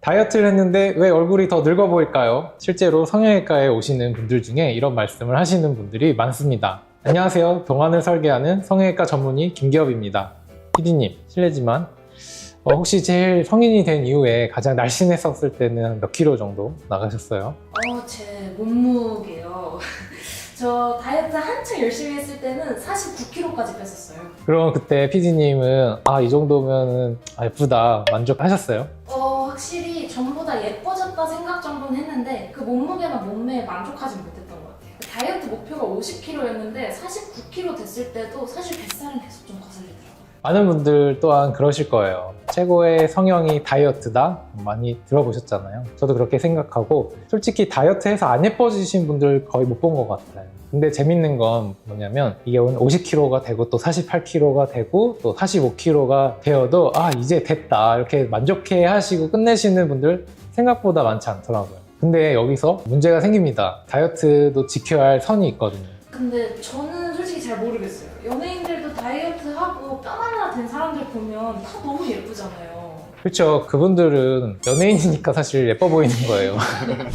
다이어트를 했는데 왜 얼굴이 더 늙어 보일까요? 실제로 성형외과에 오시는 분들 중에 이런 말씀을 하시는 분들이 많습니다. 안녕하세요. 병원을 설계하는 성형외과 전문의 김기업입니다. PD님, 실례지만 혹시 제일 성인이 된 이후에 가장 날씬했었을 때는 몇 킬로 정도 나가셨어요? 제 몸무게요. 저 다이어트 한창 열심히 했을 때는 49kg까지 뺐었어요. 그럼 그때 PD님은 이 정도면 예쁘다 만족하셨어요? 확실히 전보다 예뻐졌다 생각 정도는 했는데 그 몸무게나 몸매에 만족하지 못했던 것 같아요. 다이어트 목표가 50kg였는데 49kg 됐을 때도 사실 뱃살은 계속 좀 거슬리더라고요. 많은 분들 또한 그러실 거예요. 최고의 성형이 다이어트다? 많이 들어보셨잖아요. 저도 그렇게 생각하고 솔직히 다이어트해서 안 예뻐지신 분들 거의 못 본 것 같아요. 근데 재밌는 건 뭐냐면 이게 오늘 50kg가 되고 또 48kg가 되고 또 45kg가 되어도 이제 됐다 이렇게 만족해 하시고 끝내시는 분들 생각보다 많지 않더라고요. 근데 여기서 문제가 생깁니다. 다이어트도 지켜야 할 선이 있거든요. 근데 저는 솔직히 잘 모르겠어요. 연예인들도 다이어트하고 뼈 하나 된 사람들 보면 다 너무 예쁘잖아요. 그렇죠. 그분들은 연예인이니까 사실 예뻐 보이는 거예요.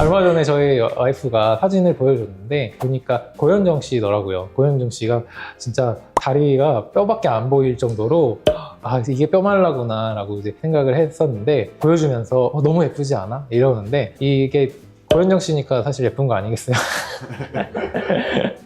얼마 전에 저희 와이프가 사진을 보여줬는데 보니까 고현정 씨더라고요. 고현정 씨가 진짜 다리가 뼈밖에 안 보일 정도로 이게 뼈말라구나 라고 이제 생각을 했었는데 보여주면서 너무 예쁘지 않아? 이러는데 이게 고현정 씨니까 사실 예쁜 거 아니겠어요?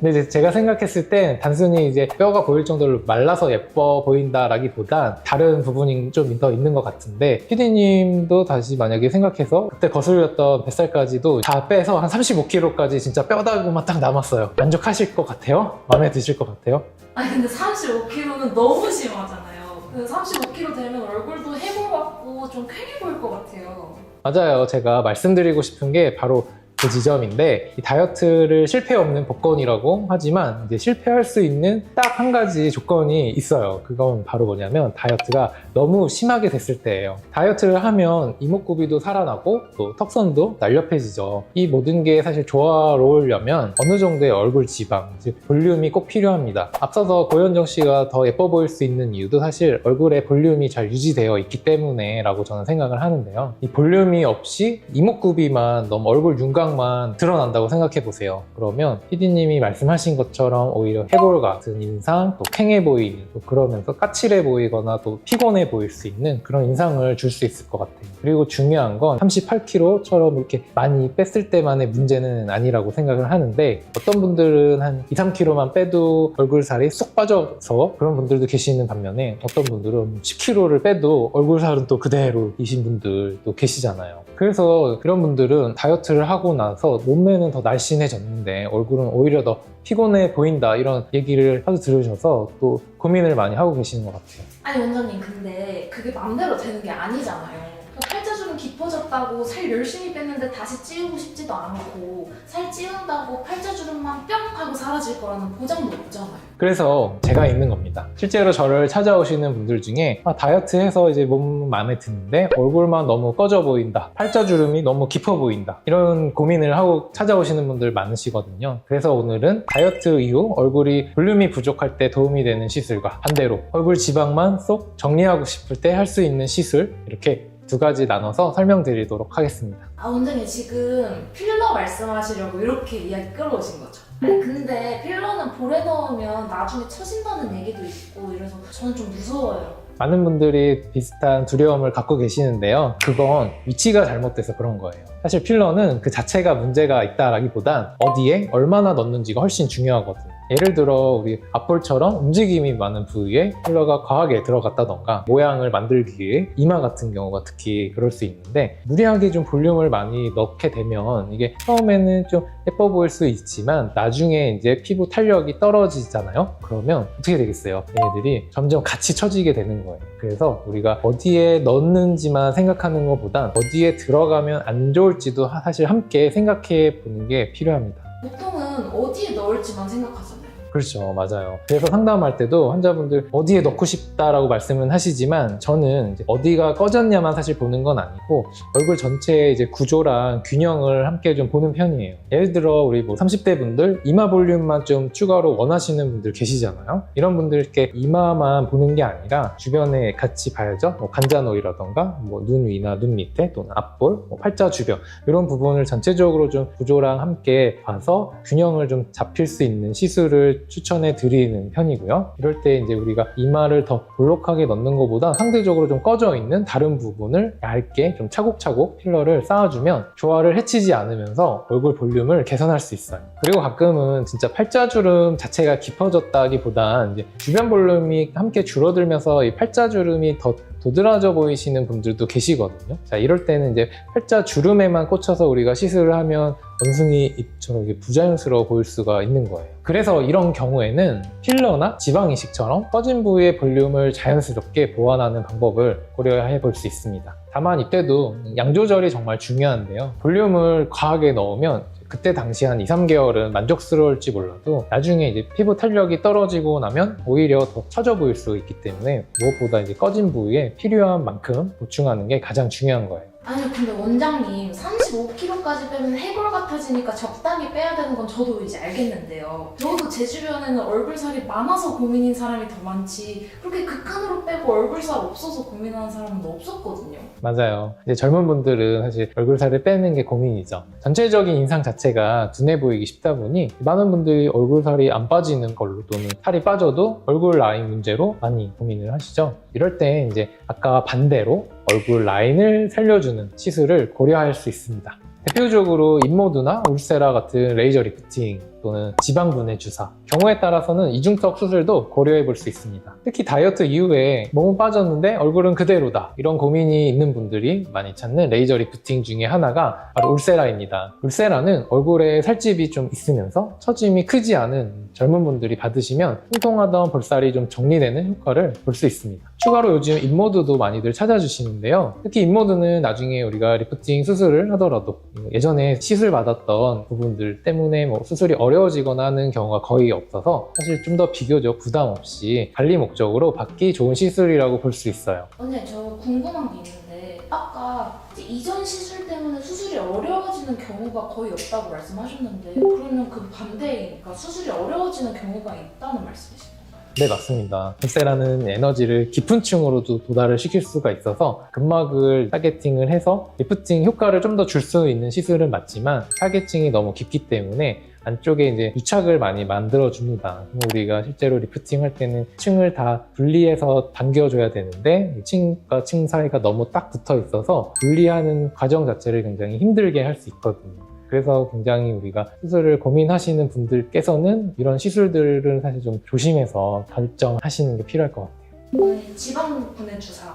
근데 이제 제가 생각했을 때 단순히 이제 뼈가 보일 정도로 말라서 예뻐 보인다라기보단 다른 부분이 좀 더 있는 것 같은데 PD님도 다시 만약에 생각해서 그때 거슬렸던 뱃살까지도 다 빼서 한 35kg까지 진짜 뼈다구만 딱 남았어요. 만족하실 것 같아요? 마음에 드실 것 같아요? 근데 35kg는 너무 심하잖아요. 35kg 되면 얼굴도 해골 같고 좀 쾌해 보일 것 같아요. 맞아요. 제가 말씀드리고 싶은 게 바로 그 지점인데 이 다이어트를 실패 없는 법권이라고 하지만 이제 실패할 수 있는 딱 한 가지 조건이 있어요. 그건 바로 뭐냐면 다이어트가 너무 심하게 됐을 때예요. 다이어트를 하면 이목구비도 살아나고 또 턱선도 날렵해지죠. 이 모든 게 사실 조화로우려면 어느 정도의 얼굴 지방, 즉 볼륨이 꼭 필요합니다. 앞서서 고현정 씨가 더 예뻐 보일 수 있는 이유도 사실 얼굴에 볼륨이 잘 유지되어 있기 때문에 라고 저는 생각을 하는데요. 이 볼륨이 없이 이목구비만 너무 얼굴 윤곽만 드러난다고 생각해 보세요. 그러면 PD님이 말씀하신 것처럼 오히려 해골 같은 인상, 또 팽해 보이는, 또 그러면서 까칠해 보이거나 또 피곤해 보일 수 있는 그런 인상을 줄 수 있을 것 같아요. 그리고 중요한 건 38kg처럼 이렇게 많이 뺐을 때만의 문제는 아니라고 생각을 하는데 어떤 분들은 한 2, 3kg만 빼도 얼굴 살이 쏙 빠져서 그런 분들도 계시는 반면에 어떤 분들은 10kg를 빼도 얼굴 살은 또 그대로이신 분들도 계시잖아요. 그래서 그런 분들은 다이어트를 하고 나서 몸매는 더 날씬해졌는데 얼굴은 오히려 더 피곤해 보인다 이런 얘기를 하도 들으셔서 또 고민을 많이 하고 계시는 것 같아요. 원장님, 근데 그게 맘대로 되는 게 아니잖아요. 팔자주름 깊어졌다고 살 열심히 뺐는데 다시 찌우고 싶지도 않고 살 찌운다고 팔자주름만 뿅 하고 사라질 거라는 보장도 없잖아요. 그래서 제가 있는 겁니다. 실제로 저를 찾아오시는 분들 중에 다이어트해서 이제 몸 마음에 드는데 얼굴만 너무 꺼져 보인다, 팔자주름이 너무 깊어 보인다 이런 고민을 하고 찾아오시는 분들 많으시거든요. 그래서 오늘은 다이어트 이후 얼굴이 볼륨이 부족할 때 도움이 되는 시술과 반대로 얼굴 지방만 쏙 정리하고 싶을 때 할 수 있는 시술 이렇게 두 가지 나눠서 설명드리도록 하겠습니다. 원장님, 지금 필러 말씀하시려고 이렇게 이야기 끌어오신 거죠? 근데 필러는 볼에 넣으면 나중에 처진다는 얘기도 있고 이래서 저는 좀 무서워요. 많은 분들이 비슷한 두려움을 갖고 계시는데요. 그건 위치가 잘못돼서 그런 거예요. 사실 필러는 그 자체가 문제가 있다라기보단 어디에 얼마나 넣는지가 훨씬 중요하거든요. 예를 들어 우리 앞볼처럼 움직임이 많은 부위에 필러가 과하게 들어갔다던가 모양을 만들기 위해 이마 같은 경우가 특히 그럴 수 있는데 무리하게 좀 볼륨을 많이 넣게 되면 이게 처음에는 좀 예뻐 보일 수 있지만 나중에 이제 피부 탄력이 떨어지잖아요. 그러면 어떻게 되겠어요? 얘네들이 점점 같이 처지게 되는 거예요. 그래서 우리가 어디에 넣는지만 생각하는 것보단 어디에 들어가면 안 좋을지도 사실 함께 생각해 보는 게 필요합니다. 보통은 어디에 넣을지만 생각하잖아요. 그렇죠. 맞아요. 그래서 상담할 때도 환자분들 어디에 넣고 싶다라고 말씀은 하시지만 저는 이제 어디가 꺼졌냐만 사실 보는 건 아니고 얼굴 전체의 이제 구조랑 균형을 함께 좀 보는 편이에요. 예를 들어 우리 뭐 30대 분들 이마 볼륨만 좀 추가로 원하시는 분들 계시잖아요. 이런 분들께 이마만 보는 게 아니라 주변에 같이 봐야죠. 뭐 관자놀이라던가 뭐 눈 위나 눈 밑에 또는 앞볼, 뭐 팔자 주변 이런 부분을 전체적으로 좀 구조랑 함께 봐서 균형을 좀 잡힐 수 있는 시술을 추천해 드리는 편이고요. 이럴 때 이제 우리가 이마를 더 볼록하게 넣는 것보다 상대적으로 좀 꺼져 있는 다른 부분을 얇게 좀 차곡차곡 필러를 쌓아주면 조화를 해치지 않으면서 얼굴 볼륨을 개선할 수 있어요. 그리고 가끔은 진짜 팔자주름 자체가 깊어졌다기보단 이제 주변 볼륨이 함께 줄어들면서 이 팔자주름이 더 도드라져 보이시는 분들도 계시거든요. 자, 이럴 때는 이제 팔자 주름에만 꽂혀서 우리가 시술을 하면 원숭이 입처럼 부자연스러워 보일 수가 있는 거예요. 그래서 이런 경우에는 필러나 지방 이식처럼 꺼진 부위의 볼륨을 자연스럽게 보완하는 방법을 고려해 볼 수 있습니다. 다만 이때도 양 조절이 정말 중요한데요. 볼륨을 과하게 넣으면 그때 당시 한 2, 3개월은 만족스러울지 몰라도 나중에 이제 피부 탄력이 떨어지고 나면 오히려 더 처져 보일 수 있기 때문에 무엇보다 이제 꺼진 부위에 필요한 만큼 보충하는 게 가장 중요한 거예요. 아니 근데 원장님 35kg까지 빼면 해골 같아지니까 적당히 빼야 되는 건 저도 이제 알겠는데요. 저도 제 주변에는 얼굴살이 많아서 고민인 사람이 더 많지 그렇게 극한으로 빼고 얼굴살 없어서 고민하는 사람은 없었거든요. 맞아요. 이제 젊은 분들은 사실 얼굴살을 빼는 게 고민이죠. 전체적인 인상 자체가 둔해 보이기 쉽다 보니 많은 분들이 얼굴살이 안 빠지는 걸로 또는 살이 빠져도 얼굴 라인 문제로 많이 고민을 하시죠. 이럴 때 이제 아까 반대로 얼굴 라인을 살려주는 시술을 고려할 수 있습니다. 대표적으로 인모드나 울세라 같은 레이저 리프팅 또는 지방 분해 주사 경우에 따라서는 이중턱 수술도 고려해 볼 수 있습니다. 특히 다이어트 이후에 몸은 빠졌는데 얼굴은 그대로다 이런 고민이 있는 분들이 많이 찾는 레이저 리프팅 중에 하나가 바로 울세라입니다. 울세라는 얼굴에 살집이 좀 있으면서 처짐이 크지 않은 젊은 분들이 받으시면 통통하던 볼살이 좀 정리되는 효과를 볼 수 있습니다. 추가로 요즘 인모드도 많이들 찾아주시는데요. 특히 인모드는 나중에 우리가 리프팅 수술을 하더라도 예전에 시술 받았던 부분들 때문에 뭐 수술이 어려워지거나 하는 경우가 거의 없어서 사실 좀 더 비교적 부담 없이 관리 목적으로 받기 좋은 시술이라고 볼 수 있어요. 언니 저 궁금한 게 있는데 아까 이제 이전 시술 때문에 수술이 어려워지는 경우가 거의 없다고 말씀하셨는데 그러면 그 반대이니까 수술이 어려워지는 경우가 있다는 말씀이신 건가요? 네, 맞습니다. 울세라는 에너지를 깊은 층으로도 도달을 시킬 수가 있어서 근막을 타겟팅을 해서 리프팅 효과를 좀 더 줄 수 있는 시술은 맞지만 타겟팅이 너무 깊기 때문에 안쪽에 이제 유착을 많이 만들어줍니다. 우리가 실제로 리프팅 할 때는 층을 다 분리해서 당겨줘야 되는데 층과 층 사이가 너무 딱 붙어 있어서 분리하는 과정 자체를 굉장히 힘들게 할 수 있거든요. 그래서 굉장히 우리가 수술을 고민하시는 분들께서는 이런 시술들은 사실 좀 조심해서 결정하시는 게 필요할 것 같아요. 지방 분해 주사는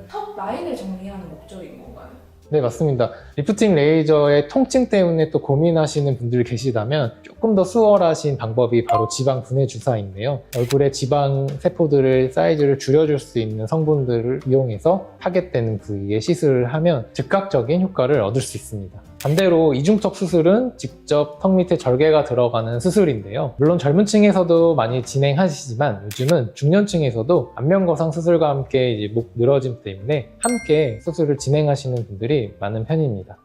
턱 라인을 정리하는 목적인 건가요? 네, 맞습니다. 리프팅 레이저의 통증 때문에 또 고민하시는 분들 계시다면 조금 더 수월하신 방법이 바로 지방 분해 주사인데요. 얼굴의 지방 세포들의 사이즈를 줄여줄 수 있는 성분들을 이용해서 타겟되는 부위에 시술을 하면 즉각적인 효과를 얻을 수 있습니다. 반대로 이중턱 수술은 직접 턱 밑에 절개가 들어가는 수술인데요. 물론 젊은 층에서도 많이 진행하시지만 요즘은 중년층에서도 안면거상 수술과 함께 이제 목 늘어짐 때문에 함께 수술을 진행하시는 분들이 많은 편입니다.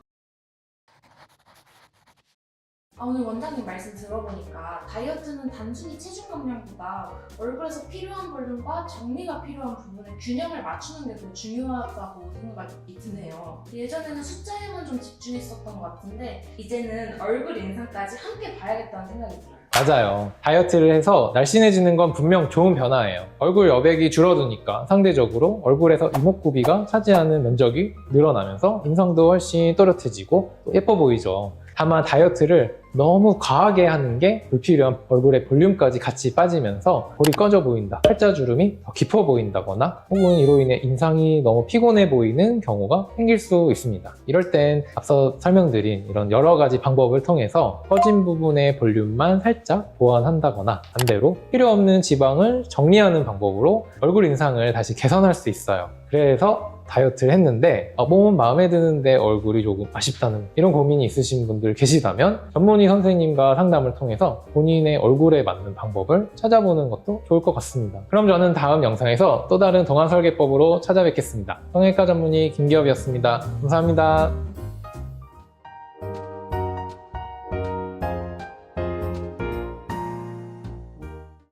오늘 원장님 말씀 들어보니까 다이어트는 단순히 체중 감량보다 얼굴에서 필요한 볼륨과 정리가 필요한 부분의 균형을 맞추는 게 더 중요하다고 생각이 드네요. 예전에는 숫자에만 좀 집중했었던 것 같은데 이제는 얼굴 인상까지 함께 봐야겠다는 생각이 들어요. 맞아요. 다이어트를 해서 날씬해지는 건 분명 좋은 변화예요. 얼굴 여백이 줄어드니까 상대적으로 얼굴에서 이목구비가 차지하는 면적이 늘어나면서 인상도 훨씬 또렷해지고 또 예뻐 보이죠. 다만 다이어트를 너무 과하게 하는 게 불필요한 얼굴의 볼륨까지 같이 빠지면서 볼이 꺼져 보인다, 팔자주름이 더 깊어 보인다거나 혹은 이로 인해 인상이 너무 피곤해 보이는 경우가 생길 수 있습니다. 이럴 땐 앞서 설명드린 이런 여러 가지 방법을 통해서 꺼진 부분의 볼륨만 살짝 보완한다거나 반대로 필요 없는 지방을 정리하는 방법으로 얼굴 인상을 다시 개선할 수 있어요. 그래서 다이어트를 했는데 몸은 마음에 드는데 얼굴이 조금 아쉽다는 이런 고민이 있으신 분들 계시다면 전문의 선생님과 상담을 통해서 본인의 얼굴에 맞는 방법을 찾아보는 것도 좋을 것 같습니다. 그럼 저는 다음 영상에서 또 다른 동안설계법으로 찾아뵙겠습니다. 성형외과 전문의 김기업이었습니다. 감사합니다.